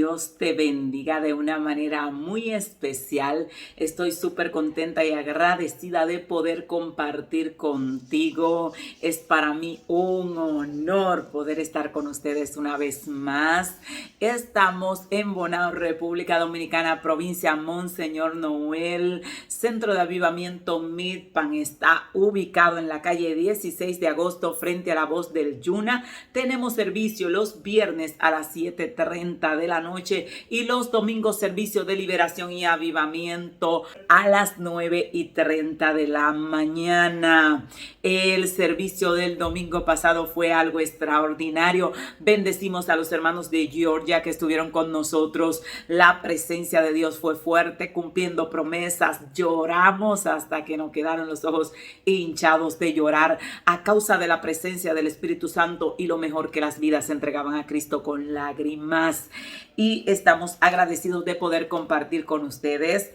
Dios te bendiga de una manera muy especial. Estoy súper contenta y agradecida de poder compartir contigo. Es para mí un honor poder estar con ustedes una vez más. Estamos en Bonao, República Dominicana, provincia Monseñor Noel. Centro de Avivamiento Midpan está ubicado en la calle 16 de agosto frente a la Voz del Yuna. Tenemos servicio los viernes a las 7:30 de la noche y los domingos servicio de liberación y avivamiento a las 9:30 de la mañana. El servicio del domingo pasado fue algo extraordinario. Bendecimos a los hermanos de Georgia que estuvieron con nosotros. La presencia de Dios fue fuerte, cumpliendo promesas. Lloramos hasta que nos quedaron los ojos hinchados de llorar a causa de la presencia del Espíritu Santo y lo mejor que las vidas se entregaban a Cristo con lágrimas. Y estamos agradecidos de poder compartir con ustedes.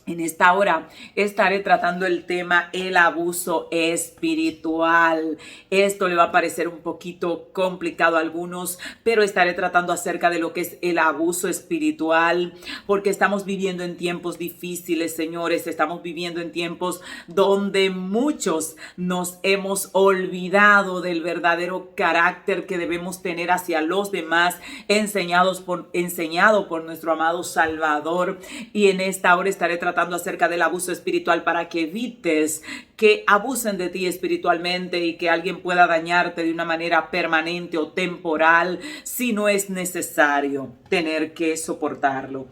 En esta hora estaré tratando el tema el abuso espiritual. Esto le va a parecer un poquito complicado a algunos, pero estaré tratando acerca de lo que es el abuso espiritual, porque estamos viviendo en tiempos difíciles, señores. Estamos viviendo en tiempos donde muchos nos hemos olvidado del verdadero carácter que debemos tener hacia los demás, enseñado por nuestro amado Salvador. Y en esta hora estaré tratando acerca del abuso espiritual para que evites que abusen de ti espiritualmente y que alguien pueda dañarte de una manera permanente o temporal si no es necesario tener que soportarlo.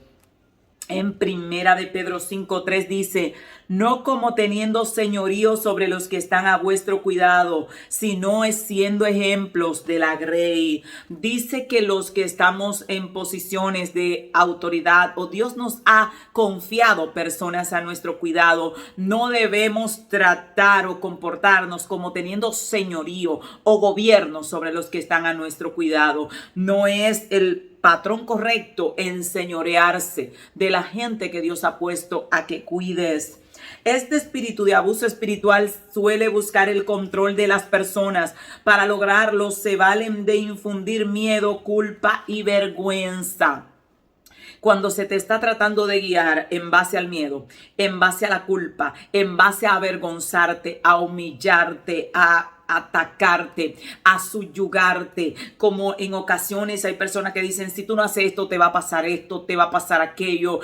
En Primera de Pedro 5:3 dice: no como teniendo señorío sobre los que están a vuestro cuidado, sino siendo ejemplos de la grey. Dice que los que estamos en posiciones de autoridad o Dios nos ha confiado personas a nuestro cuidado, no debemos tratar o comportarnos como teniendo señorío o gobierno sobre los que están a nuestro cuidado. No es el patrón correcto enseñorearse de la gente que Dios ha puesto a que cuides. Este espíritu de abuso espiritual suele buscar el control de las personas. Para lograrlo se valen de infundir miedo, culpa y vergüenza. Cuando se te está tratando de guiar en base al miedo, en base a la culpa, en base a avergonzarte, a humillarte, a atacarte, a subyugarte, como en ocasiones hay personas que dicen: si tú no haces esto, te va a pasar esto, te va a pasar aquello,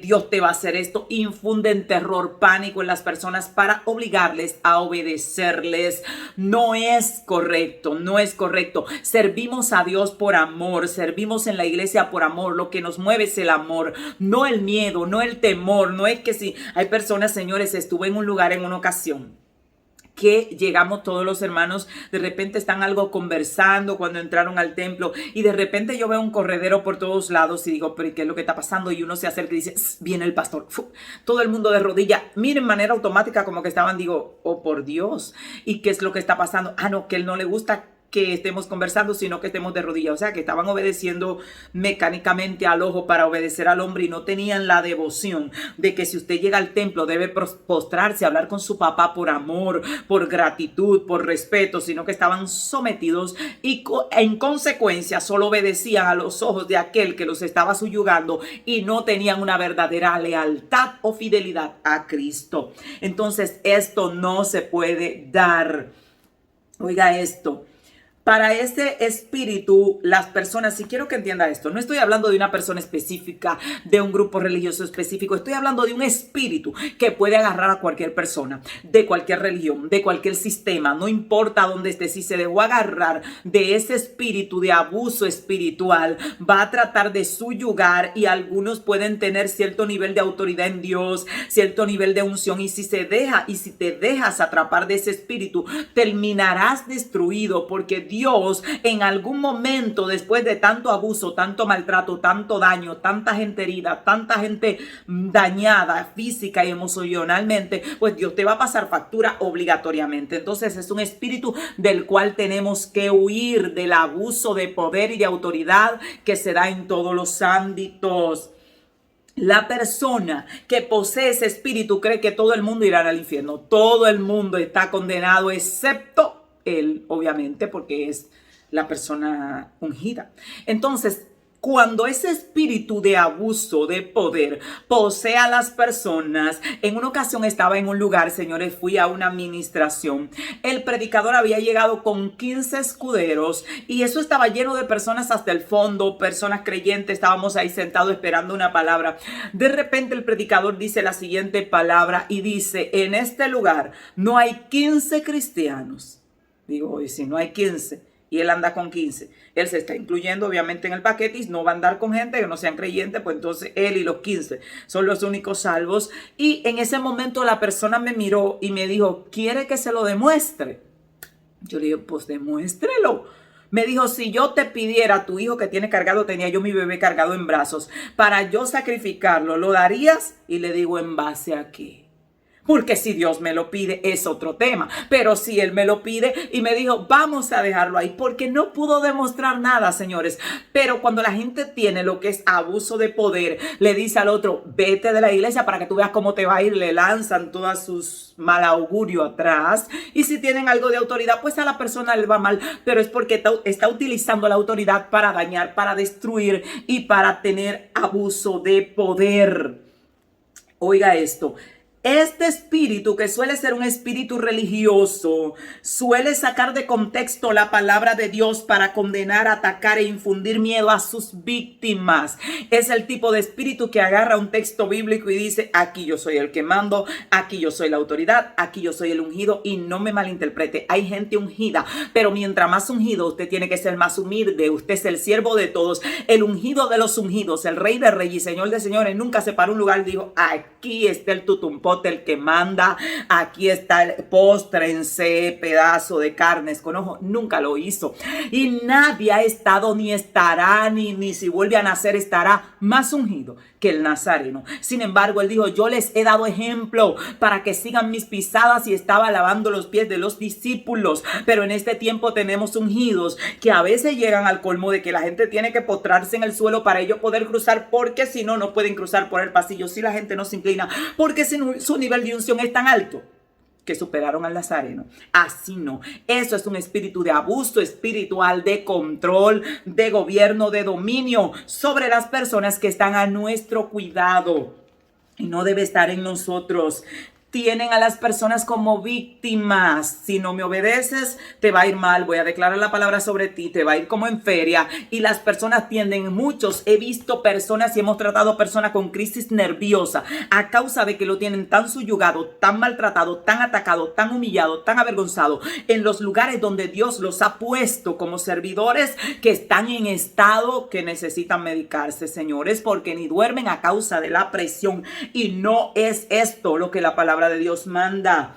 Dios te va a hacer esto. Infunden terror, pánico en las personas para obligarles a obedecerles. No es correcto, no es correcto. Servimos a Dios por amor, servimos en la iglesia por amor. Lo que nos mueve es el amor, no el miedo, no el temor. No es que si hay personas, señores, estuve en un lugar en una ocasión que llegamos todos los hermanos, de repente están algo conversando cuando entraron al templo y de repente yo veo un corredero por todos lados y digo: pero ¿qué es lo que está pasando? Y uno se acerca y dice: viene el pastor. Todo el mundo de rodilla. Miren, manera automática como que estaban. Digo: oh, por Dios. ¿Y qué es lo que está pasando? Ah, no, que él no le gusta que estemos conversando, sino que estemos de rodillas. O sea, que estaban obedeciendo mecánicamente al ojo para obedecer al hombre y no tenían la devoción de que si usted llega al templo debe postrarse, hablar con su papá por amor, por gratitud, por respeto, sino que estaban sometidos y en consecuencia solo obedecían a los ojos de aquel que los estaba subyugando y no tenían una verdadera lealtad o fidelidad a Cristo. Entonces esto no se puede dar. Oiga esto. Para ese espíritu, las personas, si quiero que entienda esto, no estoy hablando de una persona específica, de un grupo religioso específico, estoy hablando de un espíritu que puede agarrar a cualquier persona, de cualquier religión, de cualquier sistema, no importa dónde esté. Si se dejó agarrar de ese espíritu de abuso espiritual, va a tratar de subyugar y algunos pueden tener cierto nivel de autoridad en Dios, cierto nivel de unción, y si te dejas atrapar de ese espíritu, terminarás destruido, porque Dios en algún momento, después de tanto abuso, tanto maltrato, tanto daño, tanta gente herida, tanta gente dañada física y emocionalmente, pues Dios te va a pasar factura obligatoriamente. Entonces es un espíritu del cual tenemos que huir, del abuso de poder y de autoridad que se da en todos los ámbitos. La persona que posee ese espíritu cree que todo el mundo irá al infierno. Todo el mundo está condenado excepto él, obviamente, porque es la persona ungida. Entonces, Cuando ese espíritu de abuso de poder posee a las personas, en una ocasión estaba en un lugar, señores, fui a una administración. El predicador había llegado con 15 escuderos y eso estaba lleno de personas hasta el fondo, personas creyentes, estábamos ahí sentados esperando una palabra. De repente el predicador dice la siguiente palabra y dice: en este lugar no hay 15 cristianos. Digo, ¿y si no hay 15? Y él anda con 15. Él se está incluyendo obviamente en el paquete y no va a andar con gente que no sean creyentes, pues entonces él y los 15 son los únicos salvos. Y en ese momento la persona me miró y me dijo: ¿quiere que se lo demuestre? Yo le dije: pues demuéstrelo. Me dijo: si yo te pidiera a tu hijo que tiene cargado, tenía yo mi bebé cargado en brazos, para yo sacrificarlo, ¿lo darías? Y le digo: ¿en base a qué? Porque si Dios me lo pide es otro tema, pero si Él me lo pide, y me dijo: vamos a dejarlo ahí, porque no pudo demostrar nada, señores. Pero cuando la gente tiene lo que es abuso de poder, le dice al otro: vete de la iglesia para que tú veas cómo te va a ir, le lanzan todas sus mal augurio atrás, y si tienen algo de autoridad, pues a la persona le va mal, pero es porque está utilizando la autoridad para dañar, para destruir y para tener abuso de poder. Oiga esto. Este espíritu, que suele ser un espíritu religioso, suele sacar de contexto la palabra de Dios para condenar, atacar e infundir miedo a sus víctimas. Es el tipo de espíritu que agarra un texto bíblico y dice: aquí yo soy el que mando, aquí yo soy la autoridad, aquí yo soy el ungido. Y no me malinterprete, hay gente ungida, pero mientras más ungido, usted tiene que ser más humilde. Usted es el siervo de todos, el ungido de los ungidos, el rey de reyes y señor de señores. Nunca se paró un lugar y dijo: aquí está el tutumpo, el que manda, aquí está el póstrense, pedazo de carnes con ojo. Nunca lo hizo, y nadie ha estado ni estará, ni si vuelve a nacer estará más ungido que el Nazareno. Sin embargo, él dijo: yo les he dado ejemplo para que sigan mis pisadas, y estaba lavando los pies de los discípulos. Pero en este tiempo tenemos ungidos que a veces llegan al colmo de que la gente tiene que postrarse en el suelo para ellos poder cruzar, porque si no, no pueden cruzar por el pasillo si la gente no se inclina, porque su nivel de unción es tan alto que superaron al Nazareno. Así no. Eso es un espíritu de abuso espiritual, de control, de gobierno, de dominio sobre las personas que están a nuestro cuidado. Y no debe estar en nosotros. Tienen a las personas como víctimas. Si no me obedeces, te va a ir mal. Voy a declarar la palabra sobre ti. Te va a ir como en feria. Y las personas tienden, muchos, he visto personas y hemos tratado personas con crisis nerviosa a causa de que lo tienen tan subyugado, tan maltratado, tan atacado, tan humillado, tan avergonzado en los lugares donde Dios los ha puesto como servidores, que están en estado que necesitan medicarse, señores, porque ni duermen a causa de la presión. Y no es esto lo que la palabra de Dios manda.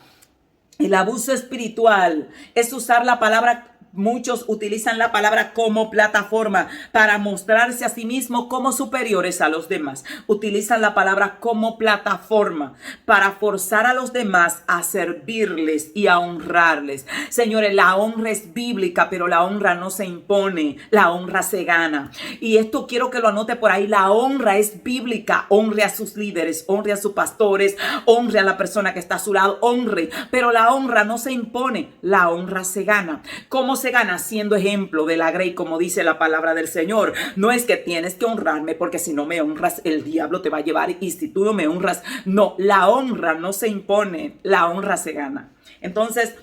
El abuso espiritual es usar la palabra. Muchos utilizan la palabra como plataforma para mostrarse a sí mismos como superiores a los demás. Utilizan la palabra como plataforma para forzar a los demás a servirles y a honrarles. Señores, la honra es bíblica, pero la honra no se impone, la honra se gana. Y esto quiero que lo anote por ahí. La honra es bíblica. Honre a sus líderes, honre a sus pastores, honre a la persona que está a su lado, honre. Pero la honra no se impone, la honra se gana. ¿Cómo se gana? Siendo ejemplo de la grey, como dice la palabra del Señor. No es que tienes que honrarme, porque si no me honras, el diablo te va a llevar, y si tú no me honras, no, la honra no se impone, la honra se gana. Entonces,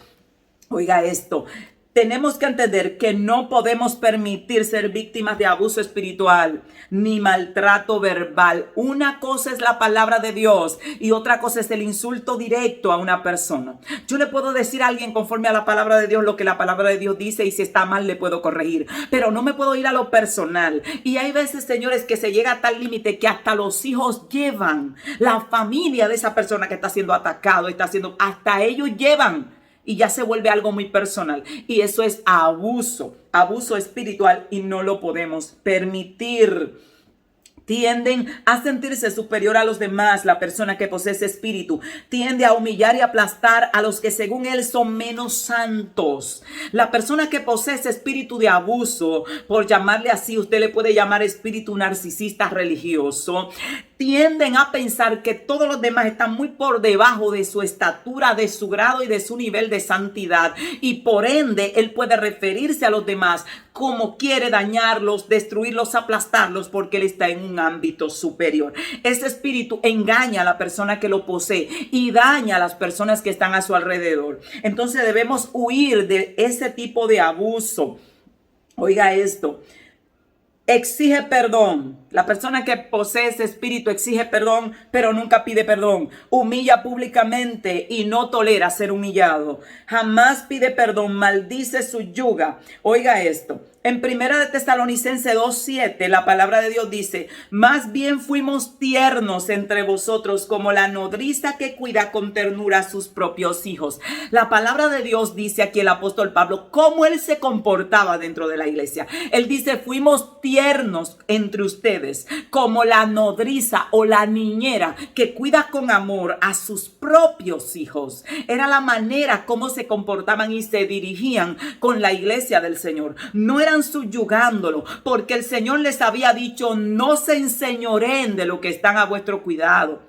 oiga esto. Tenemos que entender que no podemos permitir ser víctimas de abuso espiritual ni maltrato verbal. Una cosa es la palabra de Dios y otra cosa es el insulto directo a una persona. Yo le puedo decir a alguien conforme a la palabra de Dios lo que la palabra de Dios dice, y si está mal le puedo corregir, pero no me puedo ir a lo personal. Y hay veces, señores, que se llega a tal límite que hasta los hijos llevan, la familia de esa persona que está siendo atacado, hasta ellos llevan. Y ya se vuelve algo muy personal. Y eso es abuso espiritual, y no lo podemos permitir. Tienden a sentirse superior a los demás. La persona que posee ese espíritu tiende a humillar y aplastar a los que según él son menos santos. La persona que posee ese espíritu de abuso, por llamarle así, usted le puede llamar espíritu narcisista religioso, tienden a pensar que todos los demás están muy por debajo de su estatura, de su grado y de su nivel de santidad. Y por ende, él puede referirse a los demás como quiere, dañarlos, destruirlos, aplastarlos, porque él está en un ámbito superior. Ese espíritu engaña a la persona que lo posee y daña a las personas que están a su alrededor. Entonces debemos huir de ese tipo de abuso. Oiga esto. Exige perdón. La persona que posee ese espíritu exige perdón, pero nunca pide perdón. Humilla públicamente y no tolera ser humillado. Jamás pide perdón, maldice su yuga. Oiga esto. En 1 de Tesalonicenses 2:7, la palabra de Dios dice: más bien fuimos tiernos entre vosotros, como la nodriza que cuida con ternura a sus propios hijos. La palabra de Dios dice aquí el apóstol Pablo cómo él se comportaba dentro de la iglesia. Él dice: fuimos tiernos entre ustedes, como la nodriza o la niñera que cuida con amor a sus propios hijos. Era la manera como se comportaban y se dirigían con la iglesia del Señor. No eran subyugándolo, porque el Señor les había dicho: no se enseñoreen de lo que están a vuestro cuidado.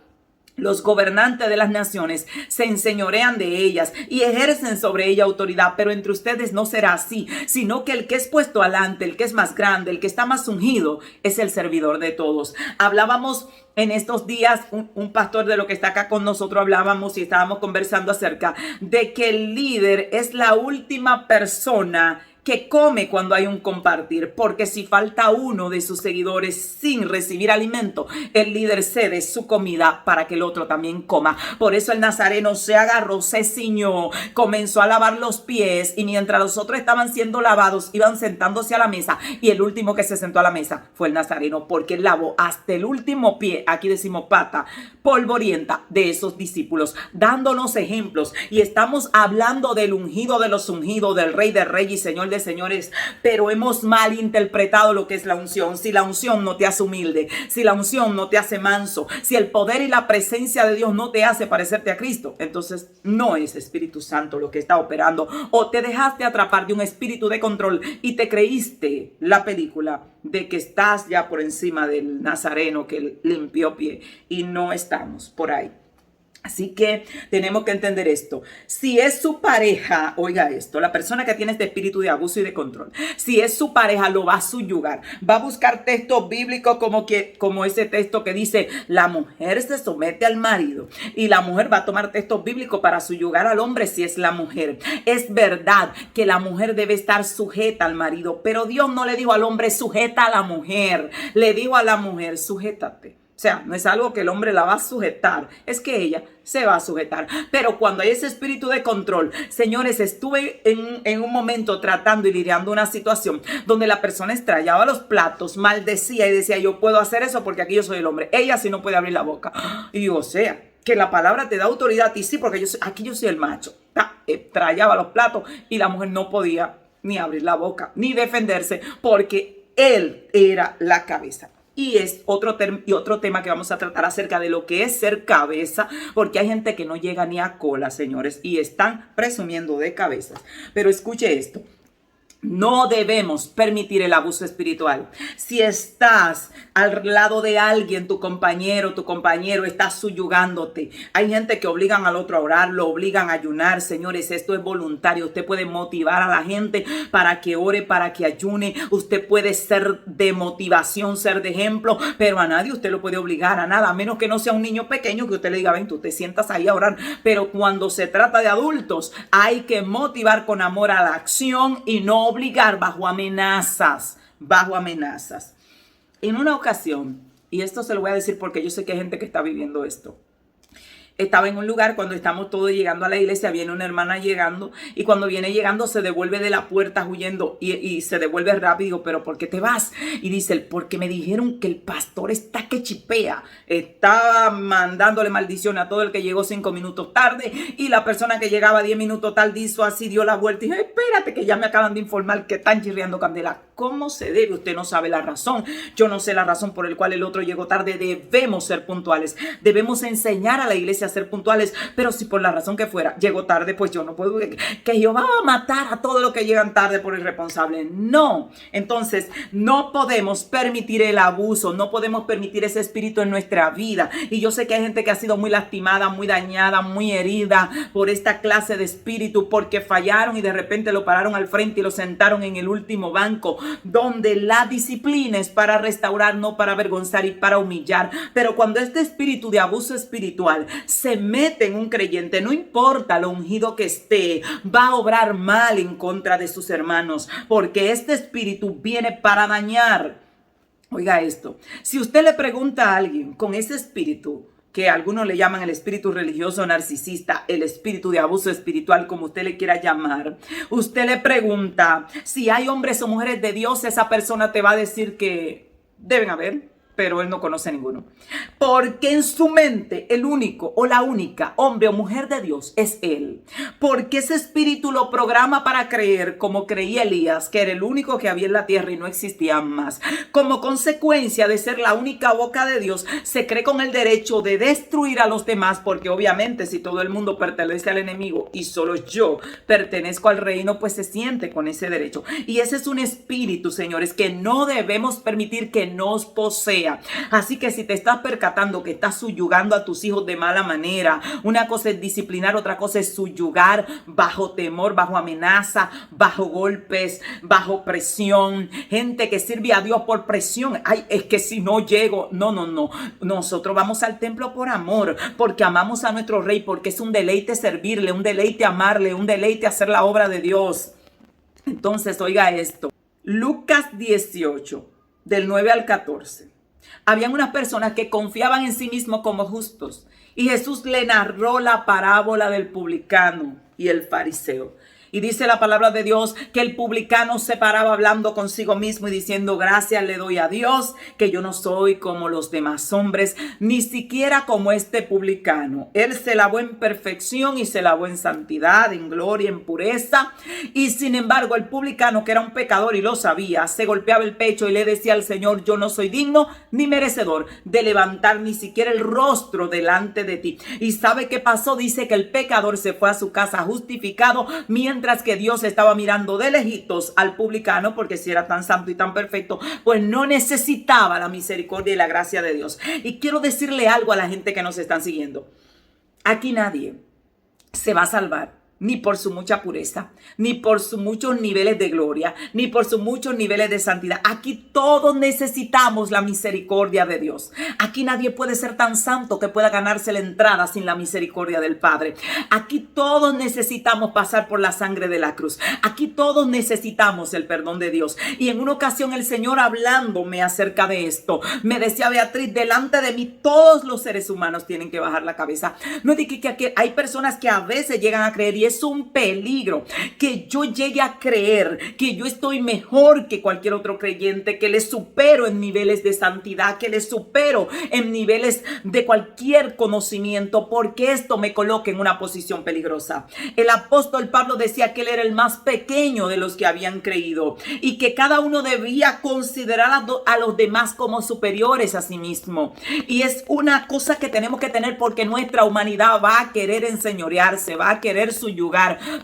Los gobernantes de las naciones se enseñorean de ellas y ejercen sobre ella autoridad, pero entre ustedes no será así, sino que el que es puesto alante, el que es más grande, el que está más ungido, es el servidor de todos. Hablábamos en estos días, un pastor de lo que está acá con nosotros, hablábamos y estábamos conversando acerca de que el líder es la última persona que come cuando hay un compartir, porque si falta uno de sus seguidores sin recibir alimento, el líder cede su comida para que el otro también coma. Por eso el nazareno se agarró, se ciñó, comenzó a lavar los pies, y mientras los otros estaban siendo lavados, iban sentándose a la mesa, y el último que se sentó a la mesa fue el nazareno, porque él lavó hasta el último pie, aquí decimos pata, polvorienta, de esos discípulos, dándonos ejemplos. Y estamos hablando del ungido de los ungidos, del Rey de Reyes y Señor de señores, pero hemos malinterpretado lo que es la unción. Si la unción no te hace humilde, si la unción no te hace manso, si el poder y la presencia de Dios no te hace parecerte a Cristo, entonces no es Espíritu Santo lo que está operando, o te dejaste atrapar de un espíritu de control y te creíste la película de que estás ya por encima del nazareno que limpió pie, y no estamos por ahí. Así que tenemos que entender esto. Si es su pareja, oiga esto, la persona que tiene este espíritu de abuso y de control, si es su pareja, lo va a subyugar. Va a buscar textos bíblicos como ese texto que dice: la mujer se somete al marido. Y la mujer va a tomar textos bíblicos para subyugar al hombre si es la mujer. Es verdad que la mujer debe estar sujeta al marido, pero Dios no le dijo al hombre: sujeta a la mujer. Le dijo a la mujer: sujétate. O sea, no es algo que el hombre la va a sujetar, es que ella se va a sujetar. Pero cuando hay ese espíritu de control, señores, estuve en un momento tratando y lidiando una situación donde la persona estrellaba los platos, maldecía y decía: yo puedo hacer eso porque aquí yo soy el hombre. Ella sí no puede abrir la boca. Y digo, o sea, que la palabra te da autoridad a ti, sí, porque aquí yo soy el macho. Trayaba los platos y la mujer no podía ni abrir la boca, ni defenderse, porque él era la cabeza. Y es otro tema que vamos a tratar acerca de lo que es ser cabeza, porque hay gente que no llega ni a cola, señores, y están presumiendo de cabezas. Pero escuche esto. No debemos permitir el abuso espiritual. Si estás al lado de alguien, tu compañero está subyugándote. Hay gente que obligan al otro a orar, lo obligan a ayunar. Señores, esto es voluntario. Usted puede motivar a la gente para que ore, para que ayune. Usted puede ser de motivación, ser de ejemplo, pero a nadie usted lo puede obligar a nada, a menos que no sea un niño pequeño que usted le diga: ven, tú te sientas ahí a orar. Pero cuando se trata de adultos, hay que motivar con amor a la acción y no obligar bajo amenazas. En una ocasión, y esto se lo voy a decir porque yo sé que hay gente que está viviendo esto. Estaba en un lugar cuando estamos todos llegando a la iglesia, viene una hermana llegando y cuando viene llegando se devuelve de la puerta huyendo y se devuelve rápido. Digo, ¿pero por qué te vas? Y dice, porque me dijeron que el pastor está que chipea, está mandándole maldición a todo el que llegó 5 minutos tarde y la persona que llegaba 10 minutos tarde hizo así, dio la vuelta y dijo, espérate que ya me acaban de informar que están chirriando candela. ¿Cómo se debe? Usted no sabe la razón. Yo no sé la razón por la cual el otro llegó tarde. Debemos ser puntuales. Debemos enseñar a la iglesia a ser puntuales. Pero si por la razón que fuera llegó tarde, pues yo no puedo que Jehová va a matar a todos los que llegan tarde por irresponsable. No. Entonces, no podemos permitir el abuso. No podemos permitir ese espíritu en nuestra vida. Y yo sé que hay gente que ha sido muy lastimada, muy dañada, muy herida por esta clase de espíritu porque fallaron y de repente lo pararon al frente y lo sentaron en el último banco, donde la disciplina es para restaurar, no para avergonzar y para humillar. Pero cuando este espíritu de abuso espiritual se mete en un creyente, no importa lo ungido que esté, va a obrar mal en contra de sus hermanos, porque este espíritu viene para dañar. Oiga esto, si usted le pregunta a alguien con ese espíritu, que algunos le llaman el espíritu religioso narcisista, el espíritu de abuso espiritual, como usted le quiera llamar. Usted le pregunta si hay hombres o mujeres de Dios, esa persona te va a decir que deben haber, pero él no conoce ninguno. Porque en su mente el único o la única hombre o mujer de Dios es él. Porque ese espíritu lo programa para creer, como creía Elías, que era el único que había en la tierra y no existía más. Como consecuencia de ser la única boca de Dios, se cree con el derecho de destruir a los demás, porque obviamente si todo el mundo pertenece al enemigo y solo yo pertenezco al reino, pues se siente con ese derecho. Y ese es un espíritu, señores, que no debemos permitir que nos posea. Así que si te estás percatando que estás subyugando a tus hijos de mala manera, una cosa es disciplinar, otra cosa es subyugar bajo temor, bajo amenaza, bajo golpes, bajo presión. Gente que sirve a Dios por presión. Ay, es que si no llego, no. Nosotros vamos al templo por amor, porque amamos a nuestro Rey, porque es un deleite servirle, un deleite amarle, un deleite hacer la obra de Dios. Entonces, oiga esto. Lucas 18, del 9 al 14. Habían unas personas que confiaban en sí mismos como justos. Y Jesús le narró la parábola del publicano y el fariseo. Y dice la palabra de Dios que el publicano se paraba hablando consigo mismo y diciendo, gracias le doy a Dios que yo no soy como los demás hombres, ni siquiera como este publicano. Él se lavó en perfección y se lavó en santidad, en gloria, en pureza. Y sin embargo el publicano, que era un pecador y lo sabía, se golpeaba el pecho y le decía al Señor, yo no soy digno ni merecedor de levantar ni siquiera el rostro delante de ti. ¿Y sabe qué pasó? Dice que el pecador se fue a su casa justificado, mientras que Dios estaba mirando de lejitos al publicano, porque si era tan santo y tan perfecto, pues no necesitaba la misericordia y la gracia de Dios. Y quiero decirle algo a la gente que nos están siguiendo. Aquí nadie se va a salvar, ni por su mucha pureza, ni por sus muchos niveles de gloria, ni por sus muchos niveles de santidad. Aquí todos necesitamos la misericordia de Dios. Aquí nadie puede ser tan santo que pueda ganarse la entrada sin la misericordia del Padre. Aquí todos necesitamos pasar por la sangre de la cruz. Aquí todos necesitamos el perdón de Dios. Y en una ocasión el Señor, hablándome acerca de esto, me decía, Beatriz, delante de mí todos los seres humanos tienen que bajar la cabeza. No dije que hay personas que a veces llegan a creer, y es un peligro que yo llegue a creer que yo estoy mejor que cualquier otro creyente, que le supero en niveles de santidad, que le supero en niveles de cualquier conocimiento, porque esto me coloca en una posición peligrosa. El apóstol Pablo decía que él era el más pequeño de los que habían creído y que cada uno debía considerar a los demás como superiores a sí mismo. Y es una cosa que tenemos que tener, porque nuestra humanidad va a querer enseñorearse, va a querer subyugar,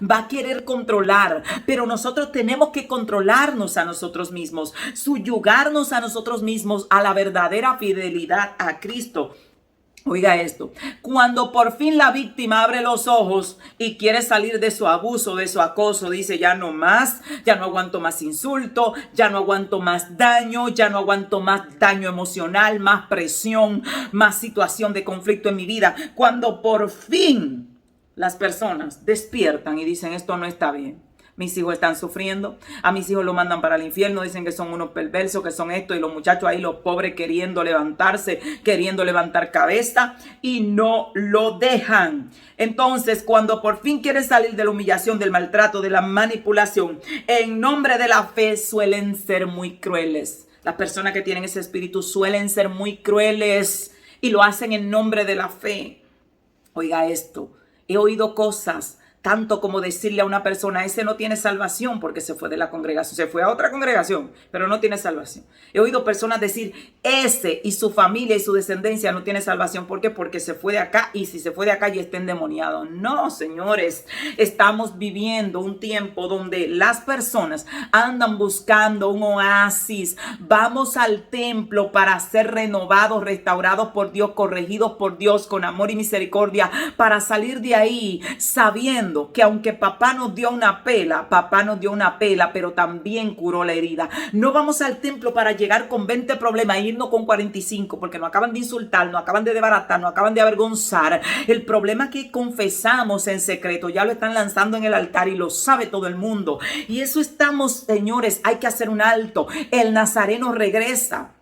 va a querer controlar, pero nosotros tenemos que controlarnos a nosotros mismos, subyugarnos a nosotros mismos a la verdadera fidelidad a Cristo. Oiga esto, cuando por fin la víctima abre los ojos y quiere salir de su abuso, de su acoso, dice, ya no más, ya no aguanto más insulto, ya no aguanto más daño, ya no aguanto más daño emocional, más presión, más situación de conflicto en mi vida. Cuando por fin las personas despiertan y dicen, esto no está bien, Mis hijos están sufriendo, a mis hijos lo mandan para el infierno, dicen que son unos perversos, que son esto, y los muchachos ahí, los pobres, queriendo levantarse, queriendo levantar cabeza, y no lo dejan. Entonces, cuando por fin quieren salir de la humillación, del maltrato, de la manipulación, en nombre de la fe, suelen ser muy crueles. Las personas que tienen ese espíritu suelen ser muy crueles y lo hacen en nombre de la fe. Oiga esto, he oído cosas, tanto como decirle a una persona, ese no tiene salvación porque se fue de la congregación, se fue a otra congregación, pero no tiene salvación. He oído personas decir, ese y su familia y su descendencia no tiene salvación. ¿Por qué? Porque se fue de acá, y si se fue de acá ya está endemoniado. No, señores, estamos viviendo un tiempo donde las personas andan buscando un oasis. Vamos al templo para ser renovados, restaurados por Dios, corregidos por Dios con amor y misericordia, para salir de ahí sabiendo que aunque papá nos dio una pela, pero también curó la herida. No vamos al templo para llegar con 20 problemas e irnos con 45, porque nos acaban de insultar, nos acaban de desbaratar, nos acaban de avergonzar. El problema que confesamos en secreto ya lo están lanzando en el altar y lo sabe todo el mundo. Y eso estamos, señores, hay que hacer un alto. El nazareno regresa.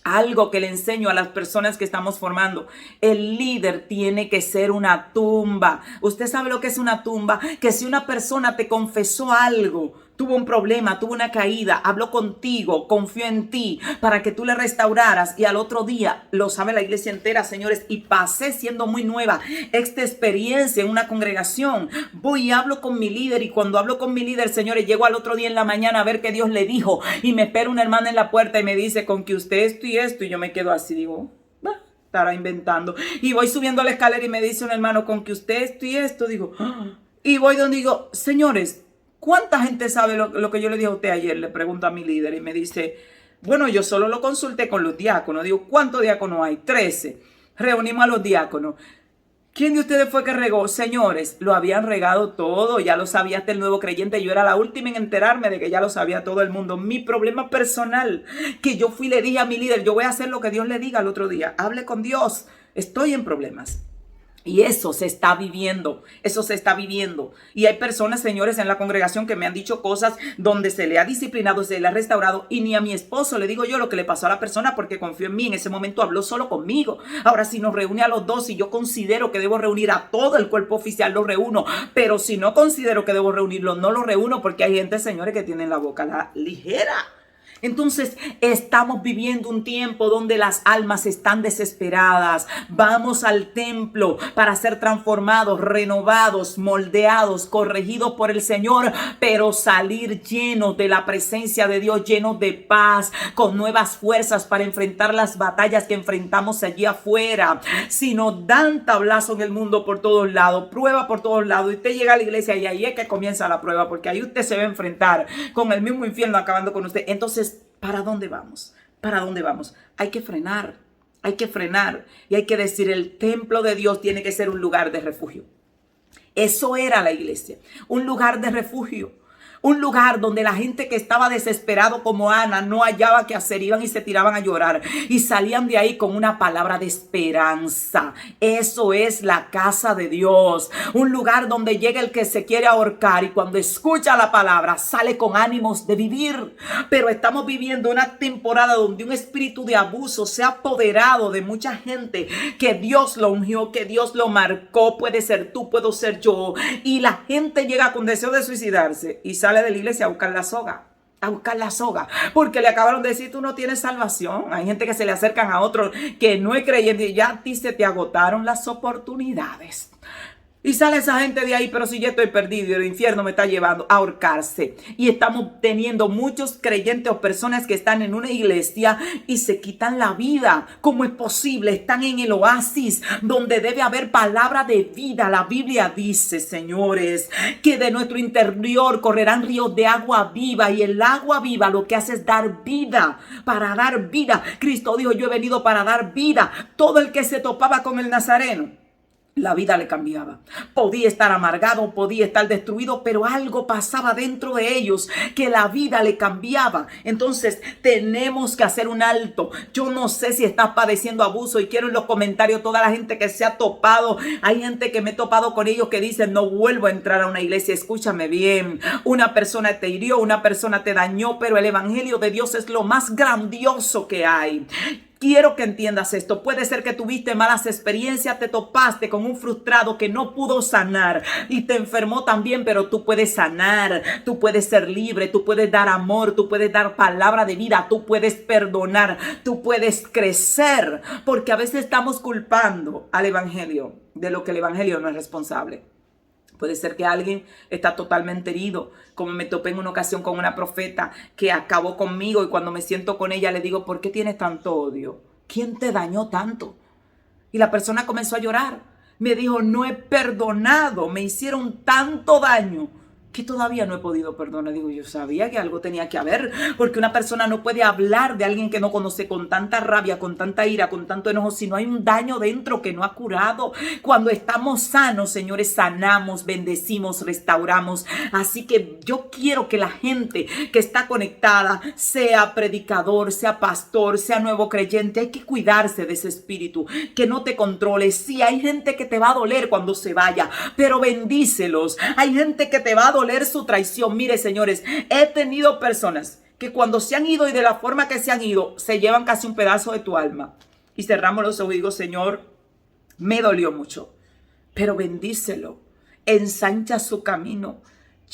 Algo que le enseño a las personas que estamos formando. El líder tiene que ser una tumba. Usted sabe lo que es una tumba. Que si una persona te confesó algo, tuvo un problema, tuvo una caída, habló contigo, confió en ti para que tú le restauraras, y al otro día, lo sabe la iglesia entera, señores, y pasé siendo muy nueva esta experiencia en una congregación. Voy y hablo con mi líder, y cuando hablo con mi líder, señores, llego al otro día en la mañana a ver qué Dios le dijo, y me espera una hermana en la puerta y me dice, con que usted esto y esto, y yo me quedo así, digo, estará inventando. Y voy subiendo a la escalera y me dice un hermano, con que usted esto y esto, digo, y voy donde digo, señores, ¿cuánta gente sabe lo que yo le dije a usted ayer? Le pregunto a mi líder y me dice, bueno, yo solo lo consulté con los diáconos. Digo, ¿cuántos diáconos hay? 13. Reunimos a los diáconos. ¿Quién de ustedes fue que regó? Señores, lo habían regado todo, ya lo sabía hasta el nuevo creyente. Yo era la última en enterarme de que ya lo sabía todo el mundo. Mi problema personal, que yo fui y le dije a mi líder, yo voy a hacer lo que Dios le diga al otro día. Hable con Dios, estoy en problemas. Y eso se está viviendo, Y hay personas, señores, en la congregación que me han dicho cosas donde se le ha disciplinado, se le ha restaurado, y ni a mi esposo le digo yo lo que le pasó a la persona porque confió en mí. En ese momento habló solo conmigo. Ahora, si nos reúne a los dos y yo considero que debo reunir a todo el cuerpo oficial, lo reúno. Pero si no considero que debo reunirlo, no lo reúno, porque hay gente, señores, que tienen la boca ligera. Entonces estamos viviendo un tiempo donde las almas están desesperadas. Vamos al templo para ser transformados, renovados, moldeados, corregidos por el Señor, pero salir llenos de la presencia de Dios, llenos de paz, con nuevas fuerzas para enfrentar las batallas que enfrentamos allí afuera. Si nos dan tablazo en el mundo por todos lados, prueba por todos lados, y usted llega a la iglesia y ahí es que comienza la prueba, porque ahí usted se va a enfrentar con el mismo infierno acabando con usted. Entonces, ¿para dónde vamos? ¿Para dónde vamos? Hay que frenar y hay que decir, el templo de Dios tiene que ser un lugar de refugio. Eso era la iglesia, un lugar de refugio. Un lugar donde la gente que estaba desesperado como Ana no hallaba qué hacer, iban y se tiraban a llorar y salían de ahí con una palabra de esperanza. Eso es la casa de Dios, un lugar donde llega el que se quiere ahorcar y cuando escucha la palabra sale con ánimos de vivir. Pero estamos viviendo una temporada donde un espíritu de abuso se ha apoderado de mucha gente, que Dios lo ungió, que Dios lo marcó. Puede ser tú, puedo ser yo, y la gente llega con deseo de suicidarse y sale de la iglesia a buscar la soga, porque le acabaron de decir, tú no tienes salvación. Hay gente que se le acercan a otro que no es creyente y ya a ti se te agotaron las oportunidades. Y sale esa gente de ahí, pero si yo estoy perdido y el infierno me está llevando a ahorcarse. Y estamos teniendo muchos creyentes o personas que están en una iglesia y se quitan la vida. ¿Cómo es posible? Están en el oasis donde debe haber palabra de vida. La Biblia dice, señores, que de nuestro interior correrán ríos de agua viva, y el agua viva lo que hace es dar vida. Para dar vida. Cristo dijo, yo he venido para dar vida. Todo el que se topaba con el Nazareno La vida le cambiaba. Podía estar amargado, podía estar destruido, pero algo pasaba dentro de ellos que la vida le cambiaba. Entonces tenemos que hacer un alto. Yo no sé si estás padeciendo abuso y quiero en los comentarios toda la gente que se ha topado. Hay gente que me he topado con ellos que dicen no vuelvo a entrar a una iglesia. Escúchame bien. Una persona te hirió, una persona te dañó, pero el evangelio de Dios es lo más grandioso que hay. Quiero que entiendas esto. Puede ser que tuviste malas experiencias, te topaste con un frustrado que no pudo sanar y te enfermó también, pero tú puedes sanar, tú puedes ser libre, tú puedes dar amor, tú puedes dar palabra de vida, tú puedes perdonar, tú puedes crecer, porque a veces estamos culpando al evangelio de lo que el evangelio no es responsable. Puede ser que alguien está totalmente herido, como me topé en una ocasión con una profeta que acabó conmigo y cuando me siento con ella le digo, ¿por qué tienes tanto odio? ¿Quién te dañó tanto? Y la persona comenzó a llorar. Me dijo, no he perdonado, me hicieron tanto daño que todavía no he podido perdonar. Digo, yo sabía que algo tenía que haber, porque una persona no puede hablar de alguien que no conoce con tanta rabia, con tanta ira, con tanto enojo, si no hay un daño dentro que no ha curado. Cuando estamos sanos, señores, sanamos, bendecimos, restauramos. Así que yo quiero que la gente que está conectada, sea predicador, sea pastor, sea nuevo creyente, hay que cuidarse de ese espíritu, que no te controle. Sí, hay gente que te va a doler cuando se vaya, pero bendícelos. Hay gente que te va a doler su traición. Mire, señores, he tenido personas que cuando se han ido y de la forma que se han ido, se llevan casi un pedazo de tu alma. Y cerramos los ojos y digo, Señor, me dolió mucho, pero bendícelo, ensancha su camino.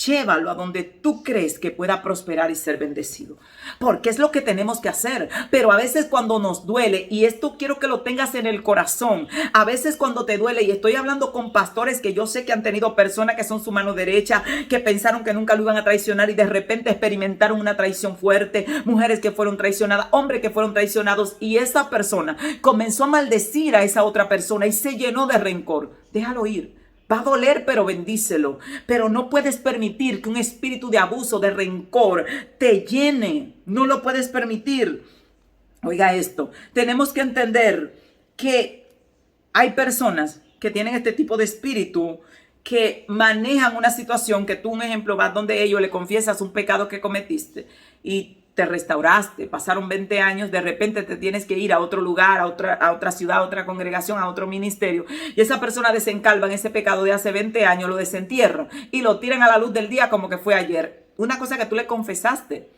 Llévalo a donde tú crees que pueda prosperar y ser bendecido. Porque es lo que tenemos que hacer. Pero a veces cuando nos duele, y esto quiero que lo tengas en el corazón, a veces cuando te duele, y estoy hablando con pastores que yo sé que han tenido personas que son su mano derecha, que pensaron que nunca lo iban a traicionar y de repente experimentaron una traición fuerte, mujeres que fueron traicionadas, hombres que fueron traicionados, y esa persona comenzó a maldecir a esa otra persona y se llenó de rencor. Déjalo ir. Va a doler, pero bendícelo. Pero no puedes permitir que un espíritu de abuso, de rencor, te llene. No lo puedes permitir. Oiga esto. Tenemos que entender que hay personas que tienen este tipo de espíritu, que manejan una situación que tú, un ejemplo, vas donde ellos le confiesas un pecado que cometiste y te restauraste, pasaron 20 años, de repente te tienes que ir a otro lugar, a otra ciudad, a otra congregación, a otro ministerio, y esa persona desencalva en ese pecado de hace 20 años, lo desentierran y lo tiran a la luz del día como que fue ayer. Una cosa que tú le confesaste.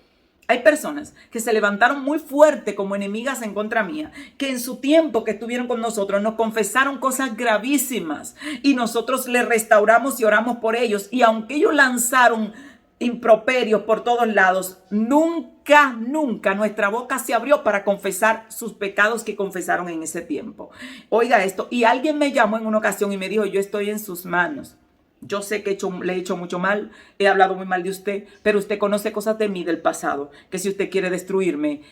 Hay personas que se levantaron muy fuerte como enemigas en contra mía, que en su tiempo que estuvieron con nosotros nos confesaron cosas gravísimas y nosotros les restauramos y oramos por ellos, y aunque ellos lanzaron improperios por todos lados, nunca nuestra boca se abrió para confesar sus pecados que confesaron en ese tiempo. Oiga esto, y alguien me llamó en una ocasión y me dijo, yo estoy en sus manos. Yo sé que le he hecho mucho mal, he hablado muy mal de usted, pero usted conoce cosas de mí del pasado, que si usted quiere destruirme,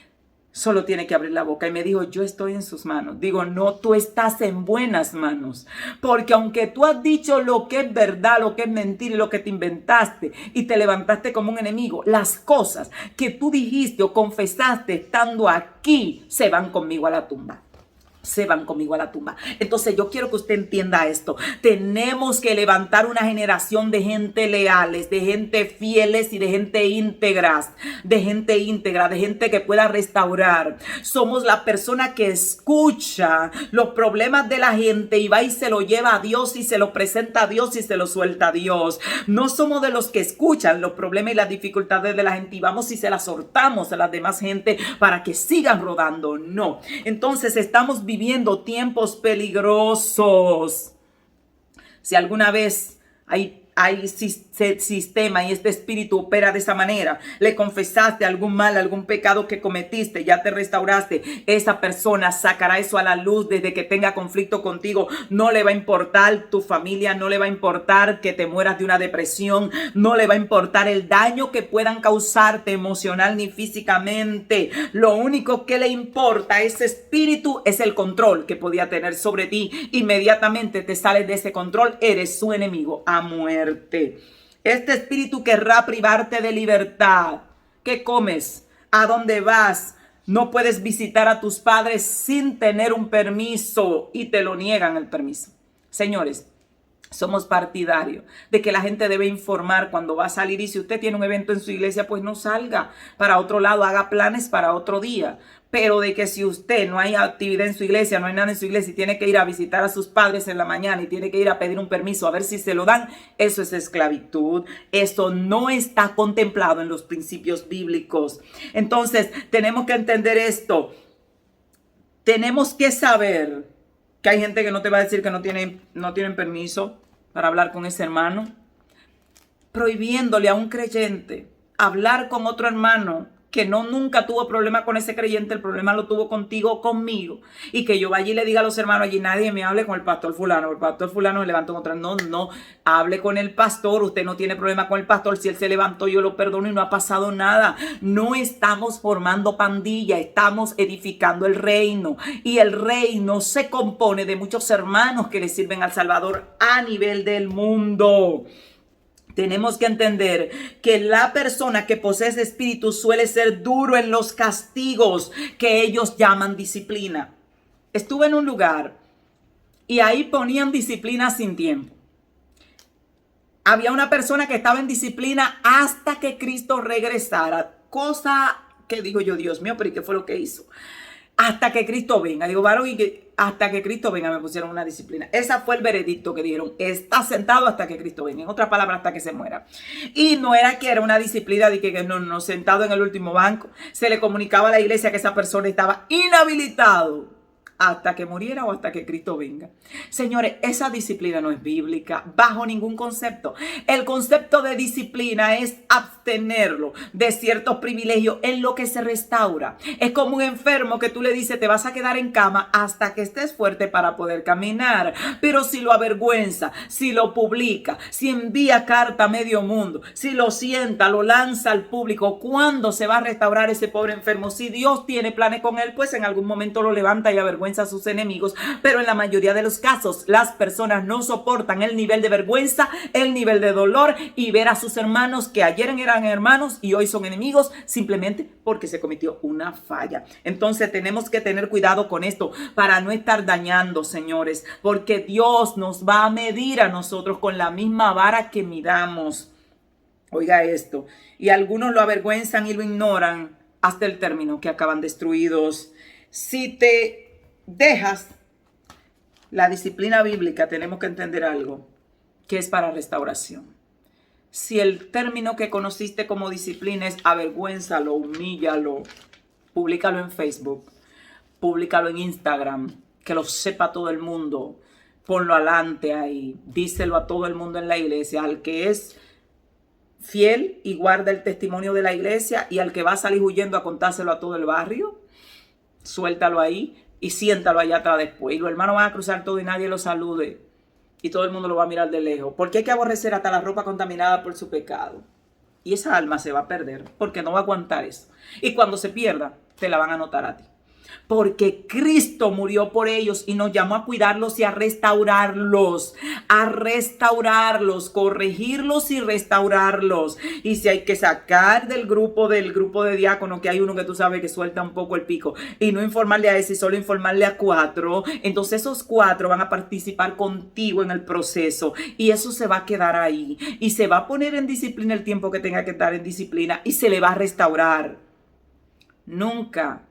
solo tiene que abrir la boca. Y me dijo, yo estoy en sus manos. Digo, no, tú estás en buenas manos. Porque aunque tú has dicho lo que es verdad, lo que es mentira y lo que te inventaste y te levantaste como un enemigo, las cosas que tú dijiste o confesaste estando aquí se van conmigo a la tumba. Se van conmigo a la tumba. Entonces yo quiero que usted entienda esto. Tenemos que levantar una generación de gente leales, de gente fieles y de gente íntegras, de gente que pueda restaurar. Somos la persona que escucha los problemas de la gente y va y se lo lleva a Dios y se lo presenta a Dios y se lo suelta a Dios. No somos de los que escuchan los problemas y las dificultades de la gente y vamos y se las soltamos a las demás gente para que sigan rodando. No. Entonces estamos viviendo tiempos peligrosos. Si alguna vez hay sistema y este espíritu opera de esa manera, le confesaste algún mal, algún pecado que cometiste, ya te restauraste, esa persona sacará eso a la luz desde que tenga conflicto contigo. No le va a importar tu familia, no le va a importar que te mueras de una depresión, no le va a importar el daño que puedan causarte emocional ni físicamente. Lo único que le importa a ese espíritu es el control que podía tener sobre ti. Inmediatamente te sales de ese control, eres su enemigo a muerte. Este espíritu querrá privarte de libertad. ¿Qué comes? ¿A dónde vas? No puedes visitar a tus padres sin tener un permiso y te lo niegan el permiso. Señores, somos partidarios de que la gente debe informar cuando va a salir, y si usted tiene un evento en su iglesia, pues no salga para otro lado, haga planes para otro día. Pero de que si usted no hay actividad en su iglesia, no hay nada en su iglesia y tiene que ir a visitar a sus padres en la mañana y tiene que ir a pedir un permiso a ver si se lo dan, eso es esclavitud. Eso no está contemplado en los principios bíblicos. Entonces, tenemos que entender esto. Tenemos que saber que hay gente que no te va a decir que no tienen permiso para hablar con ese hermano, prohibiéndole a un creyente hablar con otro hermano que nunca tuvo problema con ese creyente, el problema lo tuvo contigo o conmigo, y que yo vaya y le diga a los hermanos, allí nadie me hable con el pastor fulano se levantó contra, no, hable con el pastor, usted no tiene problema con el pastor, si él se levantó yo lo perdono y no ha pasado nada. No estamos formando pandilla, estamos edificando el reino, y el reino se compone de muchos hermanos que le sirven al Salvador a nivel del mundo. Tenemos que entender que la persona que posee ese espíritu suele ser duro en los castigos que ellos llaman disciplina. Estuve en un lugar y ahí ponían disciplina sin tiempo. Había una persona que estaba en disciplina hasta que Cristo regresara. Cosa que digo yo, Dios mío, pero ¿y qué fue lo que hizo? Hasta que Cristo venga. Digo, varón, y que hasta que Cristo venga me pusieron una disciplina. Ese fue el veredicto que dieron. Está sentado hasta que Cristo venga. En otras palabras, hasta que se muera. Y no era que era una disciplina de que no, sentado en el último banco. Se le comunicaba a la iglesia que esa persona estaba inhabilitado hasta que muriera o hasta que Cristo venga. Señores, esa disciplina no es bíblica bajo ningún concepto. El concepto de disciplina es abstenerlo de ciertos privilegios en lo que se restaura. Es como un enfermo que tú le dices, te vas a quedar en cama hasta que estés fuerte para poder caminar. Pero si lo avergüenza, si lo publica, si envía carta a medio mundo, si lo sienta, lo lanza al público, ¿cuándo se va a restaurar ese pobre enfermo? Si Dios tiene planes con él, pues en algún momento lo levanta y avergüenza a sus enemigos, pero en la mayoría de los casos las personas no soportan el nivel de vergüenza, el nivel de dolor y ver a sus hermanos que ayer eran hermanos y hoy son enemigos simplemente porque se cometió una falla. Entonces tenemos que tener cuidado con esto para no estar dañando, señores, porque Dios nos va a medir a nosotros con la misma vara que midamos. Oiga esto, y algunos lo avergüenzan y lo ignoran hasta el término que acaban destruidos. Si te dejas la disciplina bíblica, tenemos que entender algo, que es para restauración. Si el término que conociste como disciplina es avergüénzalo, humíllalo, públicalo en Facebook, públicalo en Instagram, que lo sepa todo el mundo, ponlo adelante ahí, díselo a todo el mundo en la iglesia, al que es fiel y guarda el testimonio de la iglesia y al que va a salir huyendo a contárselo a todo el barrio, suéltalo ahí y siéntalo allá atrás después. Y los hermanos van a cruzar todo y nadie los salude. Y todo el mundo lo va a mirar de lejos. Porque hay que aborrecer hasta la ropa contaminada por su pecado. Y esa alma se va a perder porque no va a aguantar eso. Y cuando se pierda, te la van a notar a ti. Porque Cristo murió por ellos y nos llamó a cuidarlos y a restaurarlos, corregirlos y restaurarlos. Y si hay que sacar del grupo de diáconos, que hay uno que tú sabes que suelta un poco el pico, y no informarle a ese, solo informarle a 4, entonces esos 4 van a participar contigo en el proceso y eso se va a quedar ahí y se va a poner en disciplina el tiempo que tenga que estar en disciplina y se le va a restaurar. Nunca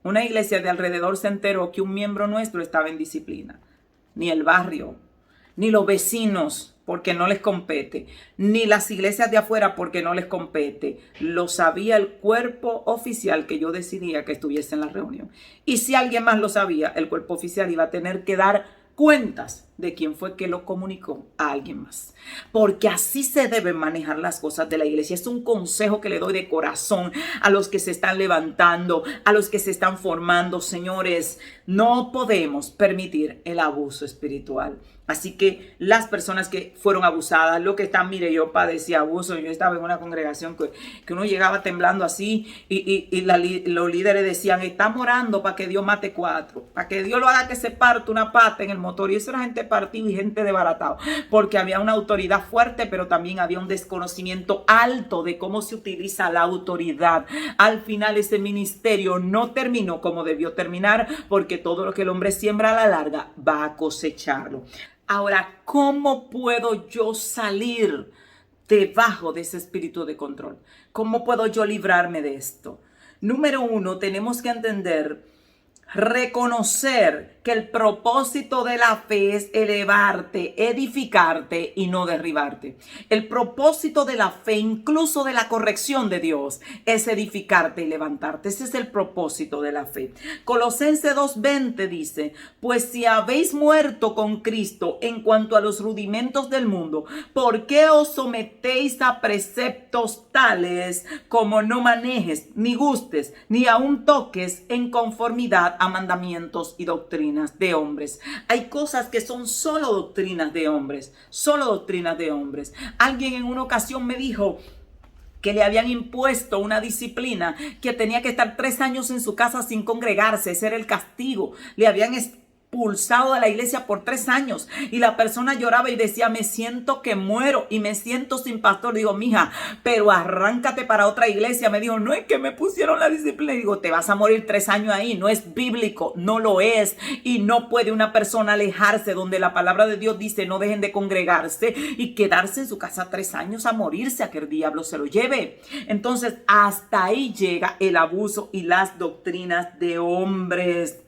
una iglesia de alrededor se enteró que un miembro nuestro estaba en disciplina. Ni el barrio, ni los vecinos, porque no les compete, ni las iglesias de afuera, porque no les compete. Lo sabía el cuerpo oficial que yo decidía que estuviese en la reunión. Y si alguien más lo sabía, el cuerpo oficial iba a tener que dar cuentas de quién fue que lo comunicó a alguien más. Porque así se deben manejar las cosas de la iglesia. Es un consejo que le doy de corazón a los que se están levantando, a los que se están formando. Señores, no podemos permitir el abuso espiritual. Así que las personas que fueron abusadas, lo que están, mire, yo padecí abuso. Yo estaba en una congregación que uno llegaba temblando así y los líderes decían, estamos orando para que Dios mate 4, para que Dios lo haga que se parte una pata en el motor. Y eso era gente partida y gente desbaratada, porque había una autoridad fuerte, pero también había un desconocimiento alto de cómo se utiliza la autoridad. Al final ese ministerio no terminó como debió terminar, porque todo lo que el hombre siembra a la larga va a cosecharlo. Ahora, ¿cómo puedo yo salir debajo de ese espíritu de control? ¿Cómo puedo yo librarme de esto? Número uno, tenemos que entender, reconocer que el propósito de la fe es elevarte, edificarte y no derribarte. El propósito de la fe, incluso de la corrección de Dios, es edificarte y levantarte. Ese es el propósito de la fe. Colosenses 2:20 dice: pues si habéis muerto con Cristo en cuanto a los rudimentos del mundo, ¿por qué os sometéis a preceptos tales como no manejes, ni gustes, ni aun toques en conformidad a mandamientos y doctrinas de hombres? Hay cosas que son solo doctrinas de hombres, solo doctrinas de hombres. Alguien en una ocasión me dijo que le habían impuesto una disciplina que tenía que estar 3 años en su casa sin congregarse. Ese era el castigo. Le habían expulsado de la iglesia por 3 años y la persona lloraba y decía: me siento que muero y me siento sin pastor. Digo: mija, pero arráncate para otra iglesia. Me dijo: no, es que me pusieron la disciplina. Y digo: te vas a morir 3 años ahí. No es bíblico, no lo es, y no puede una persona alejarse donde la palabra de Dios dice: no dejen de congregarse, y quedarse en su casa 3 años a morirse, a que el diablo se lo lleve. Entonces, hasta ahí llega el abuso y las doctrinas de hombres.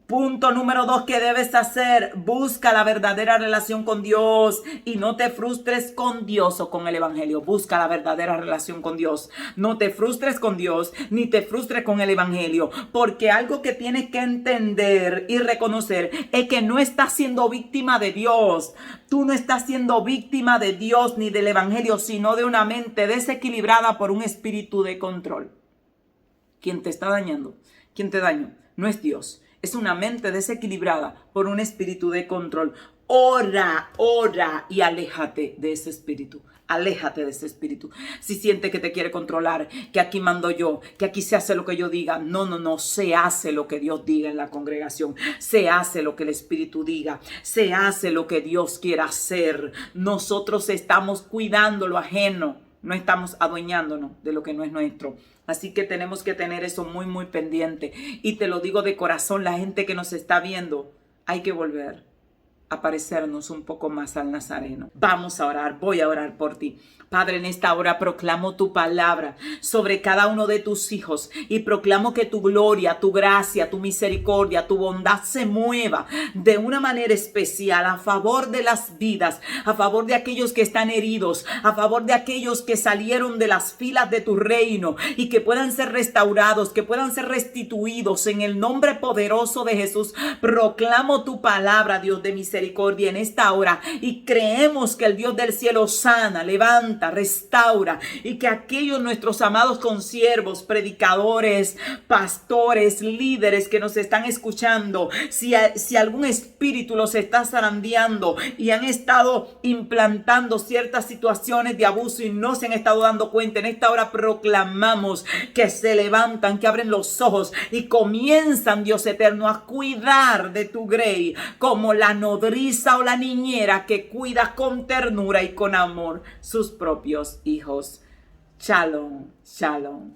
Punto número 2 que debes hacer: busca la verdadera relación con Dios y no te frustres con Dios o con el evangelio. Busca la verdadera relación con Dios. No te frustres con Dios ni te frustres con el evangelio, porque algo que tienes que entender y reconocer es que no estás siendo víctima de Dios. Tú no estás siendo víctima de Dios ni del evangelio, sino de una mente desequilibrada por un espíritu de control. ¿Quién te está dañando? ¿Quién te dañó? No es Dios. Es una mente desequilibrada por un espíritu de control. Ora y aléjate de ese espíritu. Aléjate de ese espíritu. Si siente que te quiere controlar, que aquí mando yo, que aquí se hace lo que yo diga. No. Se hace lo que Dios diga en la congregación. Se hace lo que el espíritu diga. Se hace lo que Dios quiera hacer. Nosotros estamos cuidando lo ajeno. No estamos adueñándonos de lo que no es nuestro. Así que tenemos que tener eso muy pendiente. Y te lo digo de corazón, la gente que nos está viendo, hay que volver a parecernos un poco más al Nazareno. Vamos a orar, voy a orar por ti. Padre, en esta hora proclamo tu palabra sobre cada uno de tus hijos y proclamo que tu gloria, tu gracia, tu misericordia, tu bondad se mueva de una manera especial a favor de las vidas, a favor de aquellos que están heridos, a favor de aquellos que salieron de las filas de tu reino y que puedan ser restaurados, que puedan ser restituidos en el nombre poderoso de Jesús. Proclamo tu palabra, Dios de misericordia, en esta hora, y creemos que el Dios del cielo sana, levanta, restaura, y que aquellos nuestros amados consiervos, predicadores, pastores, líderes que nos están escuchando, si algún espíritu los está zarandeando y han estado implantando ciertas situaciones de abuso y no se han estado dando cuenta, en esta hora proclamamos que se levantan, que abren los ojos y comienzan, Dios eterno, a cuidar de tu grey como la nodriza o la niñera que cuida con ternura y con amor sus propios hijos. Shalom, shalom.